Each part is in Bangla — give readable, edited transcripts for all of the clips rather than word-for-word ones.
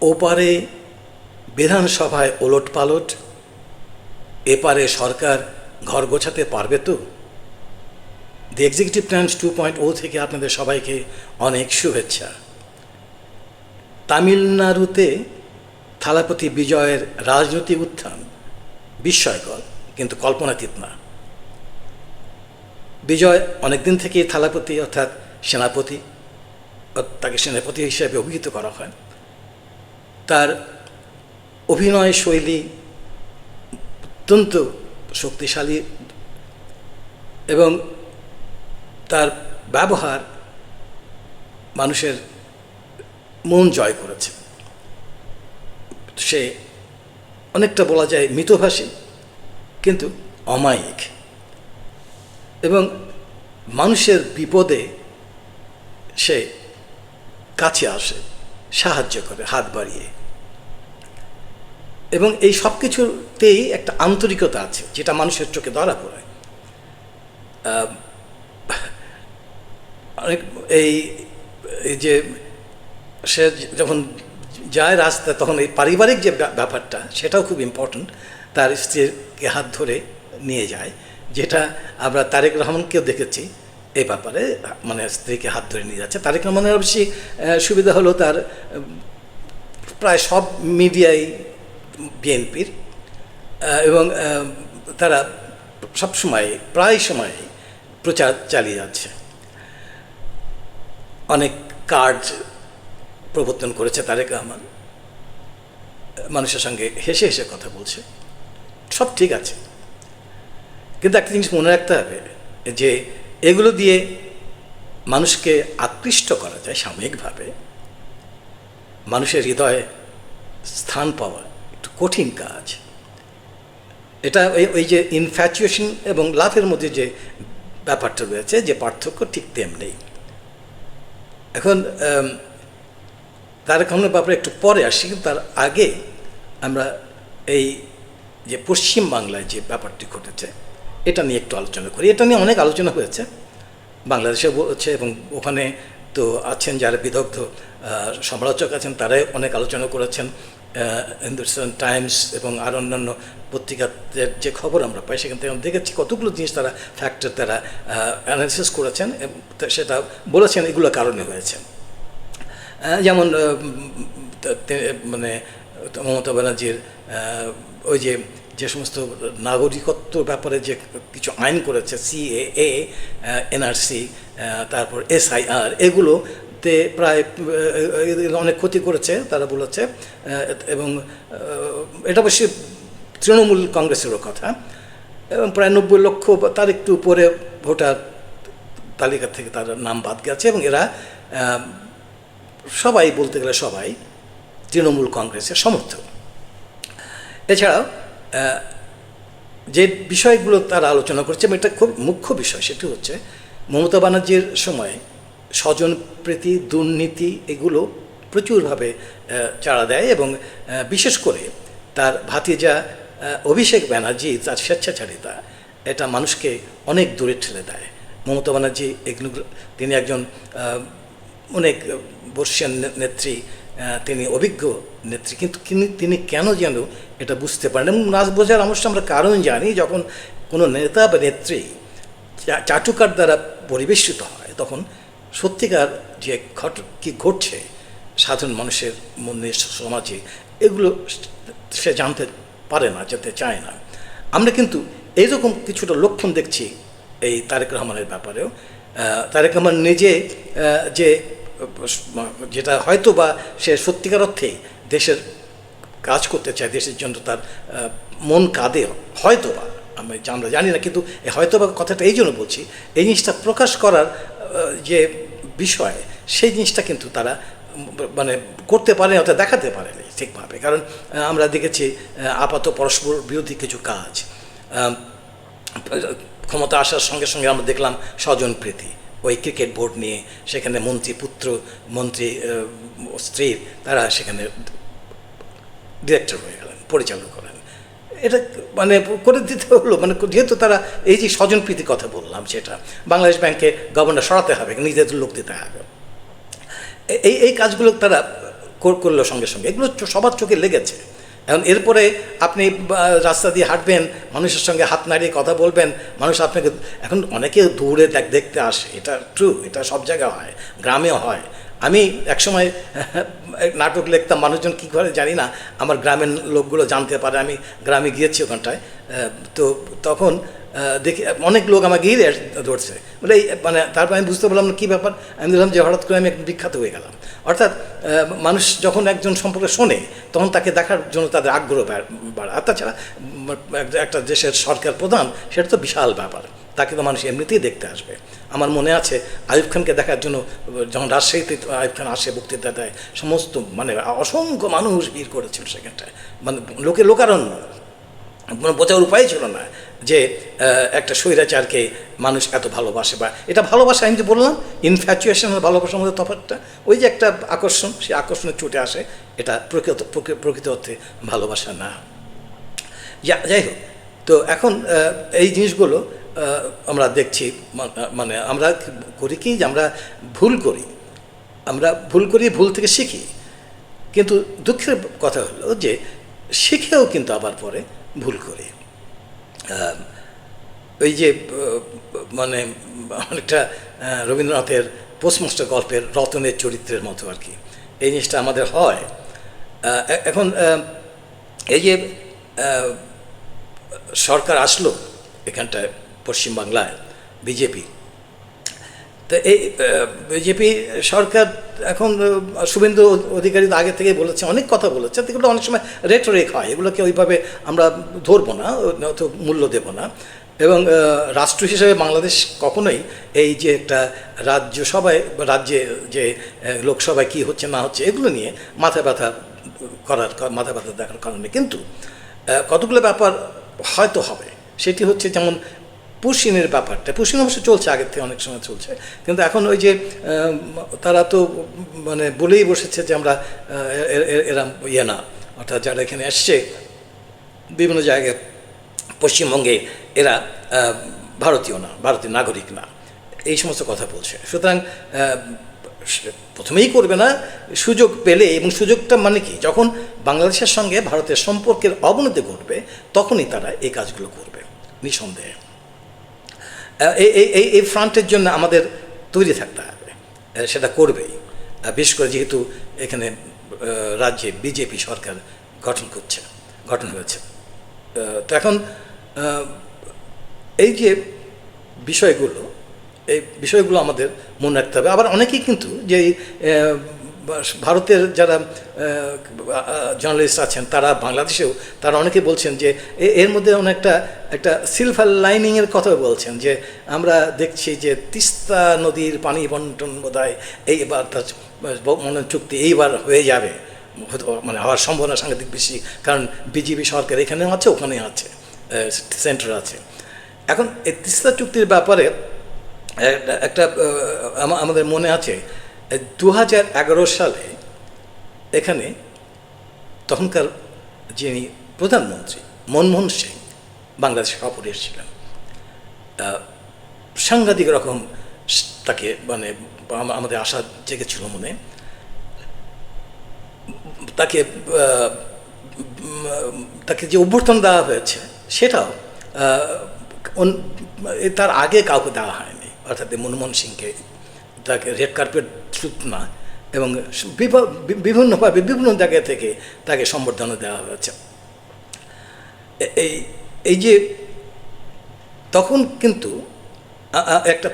ওপারে বিধানসভায় ওলটপালট, এপারে সরকার ঘর গোছাতে পারবে তো? দি এক্সিকিউটিভ টাইমস 2.0 থেকে আপনাদের সবাইকে অনেক শুভেচ্ছা। তামিলনাড়ুতে থালাপতি বিজয়ের রাজনৈতিক উত্থান বিস্ময়কর, কিন্তু কল্পনাতীত না। বিজয় অনেকদিন থেকেই থালাপতি অর্থাৎ সেনাপতি, তাকে সেনাপতি হিসেবে অভিহিত করা হয়। তার অভিনয় শৈলী অত্যন্ত শক্তিশালী এবং তার ব্যবহার মানুষের মন জয় করেছে। সে অনেকটা বলা যায় মিতভাষী, কিন্তু অমায়িক, এবং মানুষের বিপদে সে কাছে আসে, সাহায্য করে হাত বাড়িয়ে, এবং এই সব কিছুতেই একটা আন্তরিকতা আছে যেটা মানুষের চোখে ধরা পড়ে। অনেক এই যে সে যখন যায় রাস্তায়, তখন এই পারিবারিক যে ব্যাপারটা সেটাও খুব ইম্পর্ট্যান্ট। তার স্ত্রীকে হাত ধরে নিয়ে যায়, যেটা আমরা তারেক রহমানকেও দেখেছি এই ব্যাপারে, মানে স্ত্রীকে হাত ধরে নিয়ে যাচ্ছে। তারেক রহমানের বেশি সুবিধা হলো তার প্রায় সব মিডিয়ায় বিএনপির, এবং তারা সবসময় প্রায় সময় প্রচার চালিয়ে যাচ্ছে। অনেক কার্ড প্রবর্তন করেছে তারেক রহমান, মানুষের সঙ্গে হেসে হেসে কথা বলছে, সব ঠিক আছে। কিন্তু একটা জিনিস মনে রাখতে হবে যে এগুলো দিয়ে মানুষকে আকৃষ্ট করা যায় সাময়িকভাবে, মানুষের হৃদয়ে স্থান পাওয়া একটু কঠিন কাজ। এটা ওই যে ইনফ্যাচুয়েশন এবং লাভের মধ্যে যে ব্যাপারটা রয়েছে, যে পার্থক্য, ঠিক তেমনি। এখন তারেক রহমানের ব্যাপারে একটু পরে আসি, কিন্তু তার আগে আমরা এই যে পশ্চিম বাংলায় যে ব্যাপারটি ঘটেছে এটা নিয়ে একটু আলোচনা করি। এটা নিয়ে অনেক আলোচনা হয়েছে বাংলাদেশে হচ্ছে, এবং ওখানে তো আছেন যারা বিদগ্ধ সমালোচক আছেন, তারাই অনেক আলোচনা করেছেন। হিন্দুস্তান টাইমস এবং আর অন্যান্য পত্রিকাদের যে খবর আমরা পাই সেখান থেকে দেখেছি কতগুলো জিনিস তারা ফ্যাক্টর তারা অ্যানালিসিস করেছেন, সেটা বলেছেন এগুলো কারণে হয়েছে। যেমন মানে মমতা ব্যানার্জির ওই যে সমস্ত নাগরিকত্ব ব্যাপারে যে কিছু আইন করেছে, সিএএ, এনআরসি, তারপর এসআইআর, এগুলোতে প্রায় অনেক ক্ষতি করেছে তারা বলেছে। এবং এটা অবশ্যই তৃণমূল কংগ্রেসেরও কথা, এবং প্রায় 90 লক্ষ তার একটু উপরে ভোটার তালিকা থেকে তার নাম বাদ গেছে, এবং এরা সবাই বলতে গেলে সবাই তৃণমূল কংগ্রেসের সমর্থক। এছাড়াও যে বিষয়গুলো তারা আলোচনা করছে, এটা খুব মুখ্য বিষয়, সেটি হচ্ছে মমতা ব্যানার্জির সময় স্বজনপ্রীতি, দুর্নীতি এগুলো প্রচুরভাবে চাড়া দেয়, এবং বিশেষ করে তার ভাতিজা অভিষেক ব্যানার্জি তার স্বেচ্ছাচারিতা, এটা মানুষকে অনেক দূরে ঠেলে দেয়। মমতা ব্যানার্জি এগুলো, তিনি একজন অনেক বর্ষীয়ান নেত্রী, তিনি অভিজ্ঞ নেত্রী, কিন্তু তিনি কেন যেন এটা বুঝতে পারেন, এবং না বোঝার অবশ্য আমরা কারণ জানি। যখন কোনো নেতা বা নেত্রী চাটুকার দ্বারা পরিবেশিত হয়, তখন সত্যিকার যে কী ঘটছে সাধারণ মানুষের মনে, সমাজে, এগুলো সে জানতে পারে না, যেতে চায় না। আমরা কিন্তু এইরকম কিছুটা লক্ষণ দেখছি এই তারেক রহমানের ব্যাপারেও। তারেক রহমান নিজে যেটা হয়তো বা সে সত্যিকার অর্থেই দেশের কাজ করতে চায়, দেশের জন্য তার মন কাঁদে, হয়তো বা আমরা জানি না, কিন্তু হয়তো বা কথাটা এই জন্য বলছি, এই জিনিসটা প্রকাশ করার যে বিষয়, সেই জিনিসটা কিন্তু তারা মানে করতে পারে, অর্থাৎ দেখাতে পারেনি ঠিকভাবে। কারণ আমরা দেখেছি আপাত পরস্পর বিরোধী কিছু কাজ, ক্ষমতা আসার সঙ্গে সঙ্গে আমরা দেখলাম স্বজনপ্রীতি, ওই ক্রিকেট বোর্ড নিয়ে সেখানে মন্ত্রী পুত্র, মন্ত্রী স্ত্রীর, তারা সেখানে ডিরেক্টর হয়ে গেলেন, পরিচালক হলেন। এটা মানে করে দিতে হলো, মানে যেহেতু তারা এই যে স্বজনপ্রীতির কথা বললাম, সেটা বাংলাদেশ ব্যাংকে গভর্নর সরাতে হবে, নিজেদের লোক দিতে হবে, এই কাজগুলো তারা করলো সঙ্গে সঙ্গে, এগুলো সবার চোখে লেগেছে। এখন এরপরে আপনি রাস্তা দিয়ে হাঁটবেন, মানুষের সঙ্গে হাত নাড়িয়ে কথা বলবেন, মানুষ আপনাকে এখন অনেকে দূরে দেখতে আসে, এটা ট্রু, এটা সব জায়গায় হয়, গ্রামেও হয়। আমি একসময় নাটক লিখতাম, মানুষজন কী করে জানি না, আমার গ্রামের লোকগুলো জানতে পারে আমি গ্রামে গিয়েছি ওখানটায়, তো তখন দেখি অনেক লোক আমাকে ঘিরে ধরছে, বলে মানে তারপর আমি বুঝতে পারলাম না কী ব্যাপার। আমি বললাম যে হঠাৎ করে আমি একদম বিখ্যাত হয়ে গেলাম। অর্থাৎ মানুষ যখন একজন সম্পর্কে শোনে তখন তাকে দেখার জন্য তাদের আগ্রহ বাড়ে। আর তাছাড়া একটা দেশের সরকার প্রধান, সেটা তো বিশাল ব্যাপার, তাকে তো মানুষ এমনিতেই দেখতে আসবে। আমার মনে আছে আইয়ুব খানকে দেখার জন্য যখন রাজশাহীতে আইয়ুব খান আসে বক্তৃতা দেয়, সমস্ত মানে অসংখ্য মানুষ ভিড় করেছিল সেখানটায়, মানে লোকারণ্য, বোঝার উপায় ছিল না যে একটা স্বৈরাচারকে মানুষ এত ভালোবাসে। বা এটা ভালোবাসা, আমি যে বললাম ইনফ্যাচুয়েশন আর ভালোবাসার মধ্যে তফাৎটা, ওই যে একটা আকর্ষণ, সেই আকর্ষণে ছুটে আসে, এটা প্রকৃত অর্থে ভালোবাসা না। যাই হোক, তো এখন এই জিনিসগুলো আমরা দেখছি, মানে আমরা করি কি যে আমরা ভুল করি, ভুল থেকে শিখি। কিন্তু দুঃখের কথা হলো যে শিখেও কিন্তু আবার পরে ভুল করি। ওই যে মানে অনেকটা রবীন্দ্রনাথের পোস্টমাস্টার গল্পের রতনের চরিত্রের মতো আর কি, এই জিনিসটা আমাদের হয়। এখন এই যে সরকার আসলো এখানটায় পশ্চিমবাংলায় বিজেপি, তো এই বিজেপি সরকার এখন শুভেন্দু অধিকারী তো আগে থেকে বলেছে, অনেক কথা বলেছে, এগুলো অনেক সময় রেটরিক হয়, এগুলোকে ওইভাবে আমরা ধরবো না, অত মূল্য দেব না। এবং রাষ্ট্র হিসেবে বাংলাদেশ কখনোই এই যে একটা রাজ্যে যে লোকসভায় কী হচ্ছে না হচ্ছে এগুলো নিয়ে মাথা ব্যথা দেখার কারণে কিন্তু কতগুলো ব্যাপার হয়তো হবে। সেটি হচ্ছে যেমন পুশিনের ব্যাপারটা, পুশিন অবশ্য চলছে, আগের থেকে অনেক সময় চলছে, কিন্তু এখন ওই যে তারা তো মানে বলেই বসেছে যে আমরা এরা না, অর্থাৎ যারা এখানে আসছে বিভিন্ন জায়গায় পশ্চিমবঙ্গে, এরা ভারতীয় নাগরিক না, এই সমস্ত কথা বলছে। সুতরাং প্রথমেই করবে না, সুযোগ পেলে, এবং সুযোগটা মানে কি, যখন বাংলাদেশের সঙ্গে ভারতের সম্পর্কের অবনতি ঘটবে তখনই তারা এই কাজগুলো করবে নিঃসন্দেহে। এই ফ্রন্টের জন্য আমাদের তৈরি থাকতে হবে, সেটা করবেই, বিশেষ করে যেহেতু এখানে রাজ্যে বিজেপি সরকার গঠন হয়েছে। তো এখন এই যে বিষয়গুলো আমাদের মনে রাখতে হবে। আবার অনেকেই কিন্তু যে ভারতের যারা জার্নালিস্ট আছেন তারা বাংলাদেশেও তারা অনেকে বলছেন যে এর মধ্যে একটা সিলভার লাইনিংয়ের কথা বলছেন, যে আমরা দেখছি যে তিস্তা নদীর পানি বন্টন বোধহয় এইবার তার চুক্তি এইবার হয়ে যাবে, মানে হওয়ার সম্ভাবনা সাংঘাতিক বেশি, কারণ বিজেপি সরকার এখানেও আছে, ওখানেও আছে, সেন্টার আছে। এখন এই তিস্তা চুক্তির ব্যাপারে একটা আমাদের মনে আছে 2011 সালে এখানে তখনকার যিনি প্রধানমন্ত্রী মনমোহন সিং বাংলাদেশ সফরে এসেছিলেন। সাংঘাতিক রকম তাকে মানে আমাদের আশা জেগেছিল মনে, তাকে যে অভ্যর্থনা দেওয়া হয়েছে সেটাও তার আগে কাউকে দেওয়া হয়নি, অর্থাৎ মনমোহন সিংকে তাকে রেড কার্পেট থ্রুত না, এবং বিভিন্নভাবে বিভিন্ন জায়গা থেকে তাকে সম্বর্ধনা দেওয়া হয়েছে। এই যে তখন কিন্তু একটা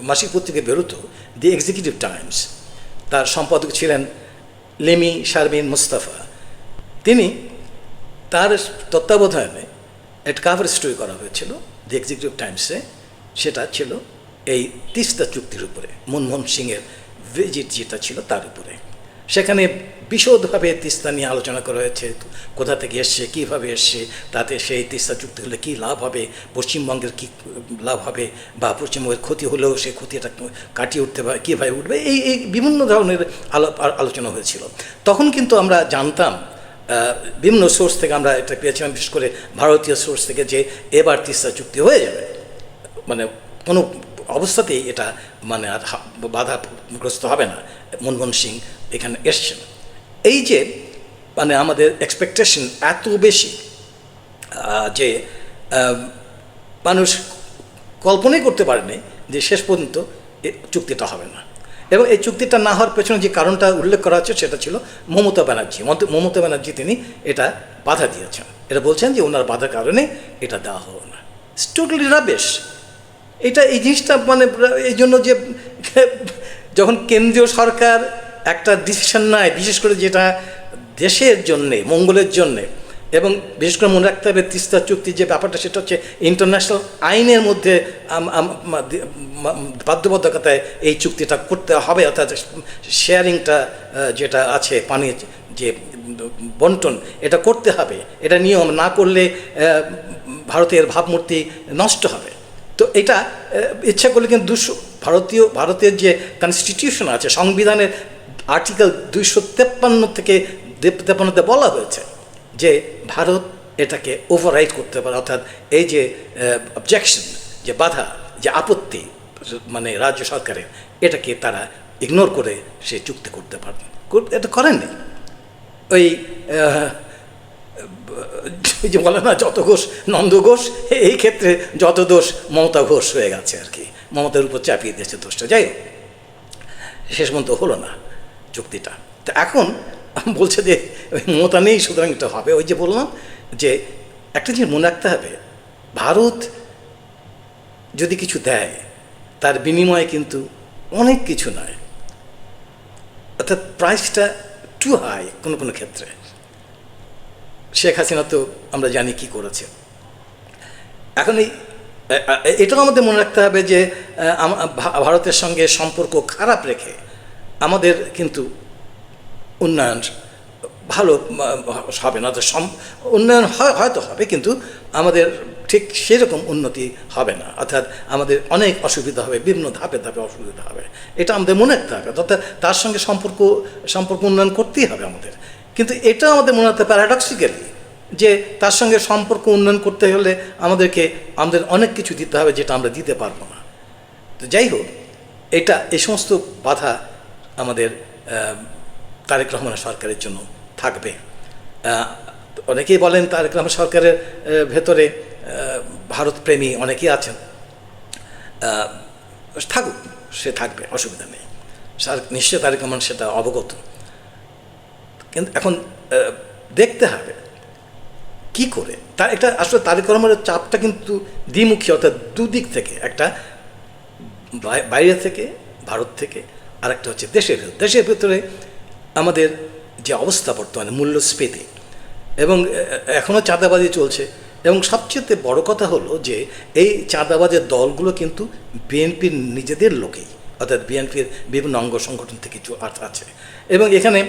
মাসিক পত্রিকা বেরোতো, দি এক্সিকিউটিভ টাইমস, তার সম্পাদক ছিলেন লেমি শারমিন মুস্তাফা। তার তত্ত্বাবধানে একটা কাভার স্টোরি করা হয়েছিল দি এক্সিকিউটিভ টাইমসে, সেটা ছিল এই তিস্তা চুক্তির উপরে, মনমোহন সিংয়ের ভিজিট যেটা ছিল তার উপরে। সেখানে বিশদভাবে তিস্তা নিয়ে আলোচনা করা হয়েছে, কোথা থেকে এসছে, কীভাবে এসছে, তাতে সেই তিস্তা চুক্তি হলে কী লাভ হবে, পশ্চিমবঙ্গের কী লাভ হবে, বা পশ্চিমবঙ্গের ক্ষতি হলেও সেই ক্ষতিটা কাটিয়ে উঠতে পারে, কীভাবে উঠবে, এই বিভিন্ন ধরনের আলোচনা হয়েছিল। তখন কিন্তু আমরা জানতাম বিভিন্ন সোর্স থেকে, আমরা এটা পেয়েছিলাম বিশেষ করে ভারতীয় সোর্স থেকে, যে এবার তিস্তা চুক্তি হয়ে যাবে, মানে কোনো অবস্থাতেই এটা মানে আর বাধাগ্রস্ত হবে না, মনমোহন সিং এখানে এসছেন। এই যে মানে আমাদের এক্সপেকটেশন এত বেশি যে মানুষ কল্পনাই করতে পারেনি যে শেষ পর্যন্ত চুক্তিটা হবে না। এবং এই চুক্তিটা না হওয়ার পেছনে যে কারণটা উল্লেখ করা হচ্ছে সেটা ছিল মমতা ব্যানার্জি তিনি এটা বাধা দিয়েছেন। এটা বলছেন যে ওনার বাধার কারণে এটা দেওয়া হলো না। It's totally rubbish. এই জিনিসটা মানে এই জন্য যে যখন কেন্দ্রীয় সরকার একটা ডিসিশন নেয়, বিশেষ করে যেটা দেশের জন্যে, মঙ্গলের জন্যে, এবং বিশেষ করে মনে রাখতে হবে তিস্তা চুক্তির যে ব্যাপারটা সেটা হচ্ছে ইন্টারন্যাশনাল আইনের মধ্যে বাধ্যবাধকতায় এই চুক্তিটা করতে হবে, অর্থাৎ শেয়ারিংটা যেটা আছে পানির যে বন্টন এটা করতে হবে, এটা নিয়ম না করলে ভারতের ভাবমূর্তি নষ্ট হবে। তো এটা ইচ্ছা করলে কিন্তু ভারতের যে কনস্টিটিউশন আছে, সংবিধানের আর্টিকেল 253 থেকে 53তে বলা হয়েছে যে ভারত এটাকে ওভাররাইড করতে পারে, অর্থাৎ এই যে অবজেকশন, যে বাধা, যে আপত্তি মানে রাজ্য সরকারের, এটাকে তারা ইগনোর করে সে চুক্তি করতে পারে। এটা করেননি। ওই যে বলে না যত ঘোষ নন্দ ঘোষ, এই ক্ষেত্রে যত দোষ মমতা ঘোষ হয়ে গেছে আর কি, মমতার উপর চাপিয়ে দিয়েছে দোষটা। যাই হোক, শেষ পর্যন্ত হলো না চুক্তিটা। তো এখন বলছে যে ওই মমতা নেই সুতরাং এটা হবে। ওই যে বললাম যে একটা জিনিস মনে রাখতে হবে, ভারত যদি কিছু দেয় তার বিনিময়ে কিন্তু অনেক কিছু নয়, অর্থাৎ প্রাইসটা টু হাই কোনো কোনো ক্ষেত্রে। শেখ হাসিনা তো আমরা জানি কি করেছে। এখন এটাও আমাদের মনে রাখতে হবে যে ভারতের সঙ্গে সম্পর্ক খারাপ রেখে আমাদের কিন্তু উন্নয়ন ভালো হবে না। উন্নয়ন হয়তো হবে, কিন্তু আমাদের ঠিক সেরকম উন্নতি হবে না, অর্থাৎ আমাদের অনেক অসুবিধা হবে, বিভিন্ন ধাপে ধাপে অসুবিধা হবে। এটা আমাদের মনে রাখতে হবে, অর্থাৎ তার সঙ্গে সম্পর্ক উন্নয়ন করতেই হবে আমাদের। কিন্তু এটা আমাদের মনে রাখতে প্যারাডক্সিক্যালি যে তার সঙ্গে সম্পর্ক উন্নয়ন করতে হলে আমাদের অনেক কিছু দিতে হবে যেটা আমরা দিতে পারবো না। তো যাই হোক, এই সমস্ত বাধা আমাদের তারেক রহমান সরকারের জন্য থাকবে। অনেকেই বলেন তারেক রহমান সরকারের ভেতরে ভারতপ্রেমী অনেকেই আছেন, থাকুক, সে থাকবে, অসুবিধা নেই, নিশ্চয় তারেক রহমান সেটা অবগত। কিন্তু এখন দেখতে হবে কি করে এটা আসলে তারেক রহমানের চাপটা কিন্তু দ্বিমুখী, অর্থাৎ দুদিক থেকে, একটা বাইরে থেকে ভারত থেকে, আর একটা হচ্ছে দেশের ভেতরে আমাদের যে অবস্থা বর্তমানে মূল্যস্ফীতি, এবং এখনও চাঁদাবাজি চলছে। এবং সবচেয়ে বড় কথা হলো যে এই চাঁদাবাজের দলগুলো কিন্তু বিএনপির নিজেদের লোকেই, অর্থাৎ বিএনপির বিভিন্ন অঙ্গ সংগঠন থেকে কিছু আছে। এবং এখানে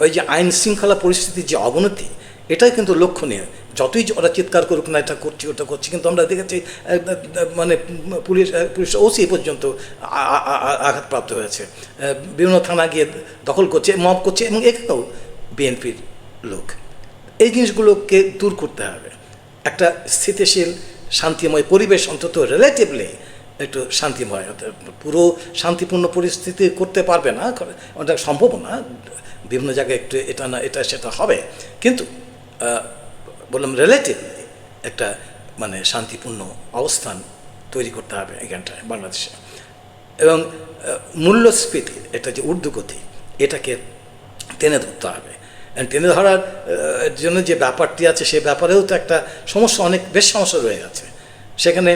ওই যে আইন শৃঙ্খলা পরিস্থিতির যে অবনতি, এটাই কিন্তু লক্ষণীয়। যতই ওরা চিৎকার করুক না এটা করছি ওটা করছি, কিন্তু আমরা দেখেছি মানে পুলিশ ওসি পর্যন্ত আঘাতপ্রাপ্ত হয়েছে, বিভিন্ন থানা গিয়ে দখল করছে, মব করছে, এবং এখানেও বিএনপির লোক। এই জিনিসগুলোকে দূর করতে হবে। একটা স্থিতিশীল শান্তিময় পরিবেশ, অন্তত রিলেটিভলি একটু শান্তিময়, পুরো শান্তিপূর্ণ পরিস্থিতি করতে পারবে না, ওটা সম্ভব না, বিভিন্ন জায়গায় একটু এটা না এটা সেটা হবে, কিন্তু বললাম রিলেটিভলি একটা মানে শান্তিপূর্ণ অবস্থান তৈরি করতে হবে এখানটায় বাংলাদেশে। এবং মূল্যস্ফীতি এটা যে ঊর্ধ্বগতি, এটাকে টেনে ধরতে হবে। টেনে ধরার জন্য যে ব্যাপারটি আছে সে ব্যাপারেও তো একটা সমস্যা, বেশ সমস্যা রয়ে গেছে সেখানে।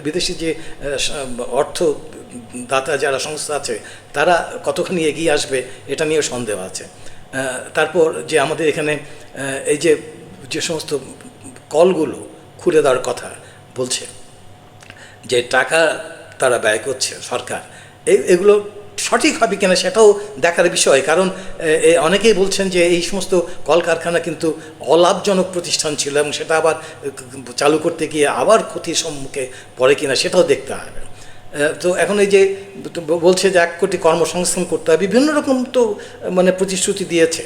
বিদেশি যে অর্থদাতা যারা সংস্থা আছে তারা কতখানি এগিয়ে আসবে এটা নিয়েও সন্দেহ আছে। তারপর যে আমাদের এখানে এই যে সমস্ত কলগুলো খুলে দেওয়ার কথা বলছে, যে টাকা তারা ব্যয় করছে সরকার, এগুলো সঠিক হবে কিনা সেটাও দেখার বিষয়। কারণ অনেকেই বলছেন যে এই সমস্ত কলকারখানা কিন্তু অলাভজনক প্রতিষ্ঠান ছিল, এবং সেটা আবার চালু করতে গিয়ে আবার ক্ষতির সম্মুখে পড়ে কিনা সেটাও দেখতে হবে। তো এখন এই যে বলছে যে 1 কোটি কর্মসংস্থান করতে হবে, বিভিন্ন রকম তো মানে প্রতিশ্রুতি দিয়েছে।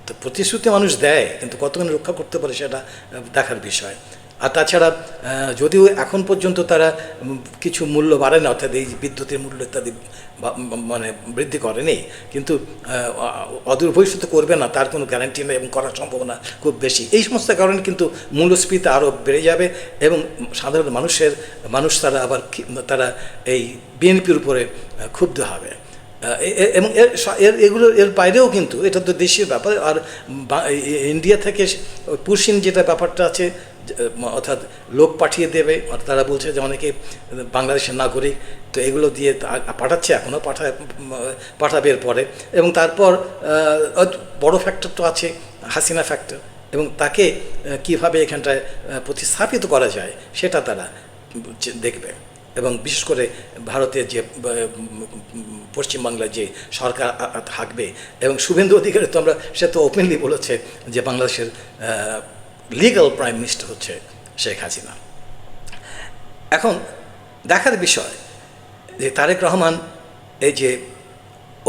তো প্রতিশ্রুতি মানুষ দেয়, কিন্তু কতখানি রক্ষা করতে পারে সেটা দেখার বিষয়। আর তাছাড়া যদিও এখন পর্যন্ত তারা কিছু মূল্য বাড়ে না, অর্থাৎ এই বিদ্যুতের মূল্য ইত্যাদি মানে বৃদ্ধি করেনি, কিন্তু অদূর ভবিষ্যতে করবে না তার কোনো গ্যারান্টি নেই এবং করার সম্ভাবনা খুব বেশি। এই সমস্ত কারণে কিন্তু মূল্যস্ফীতি আরও বেড়ে যাবে এবং সাধারণ মানুষ তারা আবার তারা এই বিএনপির উপরে ক্ষুব্ধ হবে। এবং এর বাইরেও কিন্তু এটা তো দেশের ব্যাপার। আর ইন্ডিয়া থেকে পুশিং যেটা ব্যাপারটা আছে, অর্থাৎ লোক পাঠিয়ে দেবে, তারা বলছে যে অনেকে বাংলাদেশের নাগরিক, তো এগুলো দিয়ে পাঠাচ্ছে, এখনও পাঠাবে এর পরে। এবং তারপর বড় ফ্যাক্টর তো আছে হাসিনা ফ্যাক্টর, এবং তাকে কিভাবে এখানটায় প্রতিস্থাপিত করা যায় সেটা তারা দেখবে। এবং বিশেষ করে ভারতের যে পশ্চিমবাংলার যে সরকার থাকবে, এবং শুভেন্দু অধিকারী তো সে তো ওপেনলি বলেছে যে বাংলাদেশের লিগ্যাল প্রাইম মিনিস্টার হচ্ছে শেখ হাসিনা। এখন দেখার বিষয় যে তারেক রহমান এই যে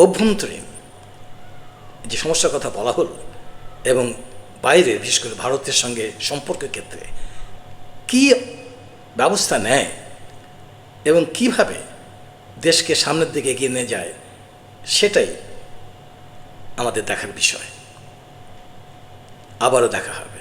অভ্যন্তরীণ যে সমস্যার কথা বলা হলো এবং বাইরে বিশেষ করে ভারতের সঙ্গে সম্পর্কের ক্ষেত্রে কী ব্যবস্থা নেয় এবং কিভাবে দেশকে সামনের দিকে এগিয়ে নিয়ে যায়, সেটাই আমাদের দেখার বিষয়। আবারও দেখা হবে।